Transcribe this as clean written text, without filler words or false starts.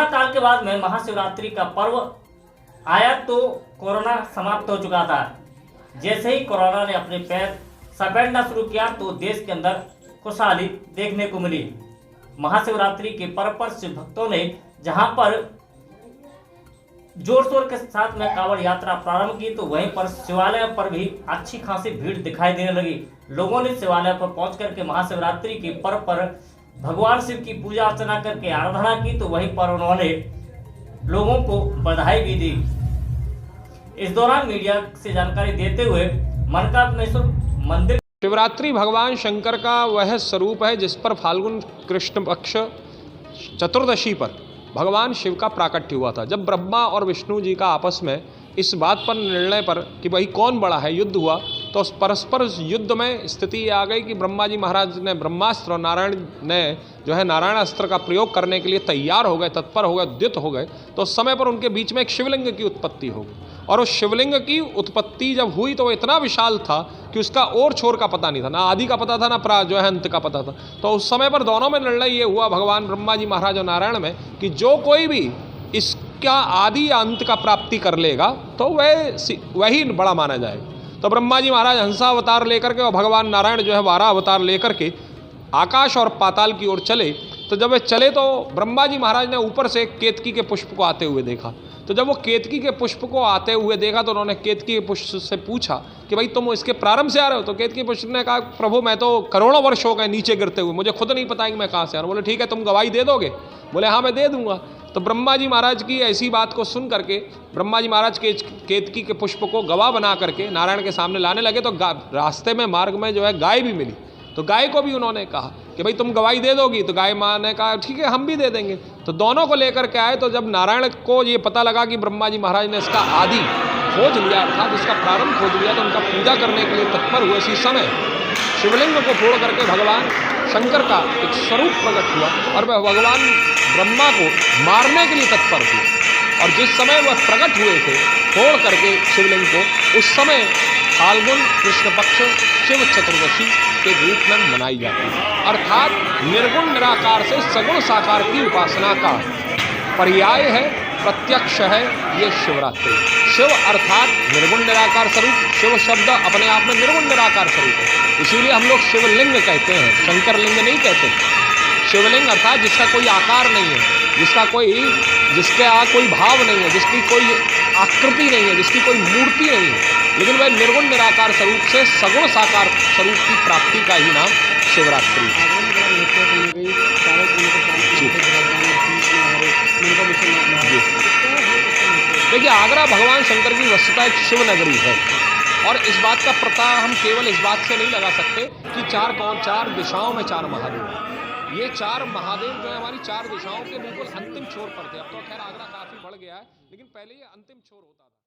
काल के बाद में महाशिवरात्रि का पर्व आया तो कोरोना समाप्त हो चुका था। जैसे ही कोरोना ने अपने पैर सपेटना शुरू किया तो देश के अंदर खुशहाली देखने को मिली। महाशिवरात्रि के पर्व पर शिव भक्तों ने जहां पर जोर शोर के साथ में कांवड़ यात्रा प्रारंभ की तो वहीं पर शिवालय पर भी अच्छी खासी भीड़ दिखाई देने लगी। लोगों ने शिवालय पर पहुंच करके महाशिवरात्रि के पर्व पर भगवान शिव की पूजा अर्चना करके आराधना की तो वहीं पर उन्होंने लोगों को बधाई भी दी। इस दौरान मीडिया से जानकारी देते हुए मनकामेश्वर मंदिर शिवरात्रि भगवान शंकर का वह स्वरूप है जिस पर फाल्गुन कृष्ण पक्ष चतुर्दशी पर भगवान शिव का प्राकट्य हुआ था। जब ब्रह्मा और विष्णु जी का आपस में इस बात पर निर्णय पर कि भाई कौन बड़ा है युद्ध हुआ तो उस परस्पर युद्ध में स्थिति ये आ गई कि ब्रह्मा जी महाराज ने ब्रह्मास्त्र और नारायण ने जो है नारायण अस्त्र का प्रयोग करने के लिए तैयार हो गए, तत्पर हो गए, उद्यत हो गए। तो उस समय पर उनके बीच में एक शिवलिंग की उत्पत्ति हो गई और उस शिवलिंग की उत्पत्ति जब हुई तो वो इतना विशाल था कि उसका और छोर का पता नहीं था, ना आदि का पता था ना जो है अंत का पता था। तो उस समय पर दोनों में निर्णय ये हुआ भगवान ब्रह्मा जी महाराज और नारायण में कि जो कोई भी इसका आदि या अंत का प्राप्ति कर लेगा तो वही बड़ा माना जाएगा। तो ब्रह्मा जी महाराज हंसा अवतार लेकर के और भगवान नारायण जो है वारा अवतार लेकर के आकाश और पाताल की ओर चले। तो जब वे चले तो ब्रह्मा जी महाराज ने ऊपर से केतकी के पुष्प को आते हुए देखा। तो जब वो केतकी के पुष्प को आते हुए देखा तो उन्होंने केतकी के पुष्प से पूछा कि भाई तुम इसके प्रारंभ से आ रहे हो? तो केतकी पुष्प ने कहा प्रभु मैं तो करोड़ों वर्ष हो गए नीचे गिरते हुए, मुझे खुद नहीं पता कि मैं कहाँ से आ रहा हूँ। बोले ठीक है तुम गवाही दे दोगे? बोले हाँ मैं दे दूंगा। तो ब्रह्मा जी महाराज की ऐसी बात को सुन करके ब्रह्मा जी महाराज के केतकी के पुष्प को गवाह बना करके नारायण के सामने लाने लगे। तो रास्ते में मार्ग में जो है गाय भी मिली। तो गाय को भी उन्होंने कहा कि भाई तुम गवाही दे दोगी? तो गाय माँ ने कहा ठीक है हम भी दे देंगे। तो दोनों को लेकर के आए। तो जब नारायण को ये पता लगा कि ब्रह्मा जी महाराज ने इसका आदि खोज लिया अर्थात इसका प्रारंभ खोज लिया तो उनका पूजा करने के लिए तत्पर हुए। इसी समय शिवलिंग को फोड़ करके भगवान शंकर का एक स्वरूप प्रकट हुआ और वह भगवान ब्रह्मा को मारने के लिए तत्पर हुए। और जिस समय वह प्रकट हुए थे फोड़ करके शिवलिंग को, उस समय फाल्गुन कृष्ण पक्ष शिव चतुर्दशी के रूप में मनाई जाती है। अर्थात निर्गुण निराकार से सगुण साकार की उपासना का पर्याय है, प्रत्यक्ष है ये शिवरात्रि। शिव अर्थात निर्गुण निराकार स्वरूप, शिव शब्द अपने आप में निर्गुण निराकार स्वरूप है। इसीलिए हम लोग शिवलिंग कहते हैं, शंकर लिंग नहीं कहते। शिवलिंग अर्थात जिसका कोई आकार नहीं है, जिसका कोई भाव नहीं है, जिसकी कोई आकृति नहीं है, जिसकी कोई मूर्ति नहीं है, लेकिन वह निर्गुण निराकार स्वरूप से सगुण साकार स्वरूप की प्राप्ति का ही नाम शिवरात्रि है। देखिए आगरा भगवान शंकर की वस्तुतः एक शिव नगरी है और इस बात का पता हम केवल इस बात से नहीं लगा सकते कि चार दिशाओं में चार महादेव हैं। ये चार महादेव जो है हमारी चार दिशाओं के बिल्कुल अंतिम छोर पर थे। अब तो खैर आगरा काफी बढ़ गया है लेकिन पहले ये अंतिम छोर होता था।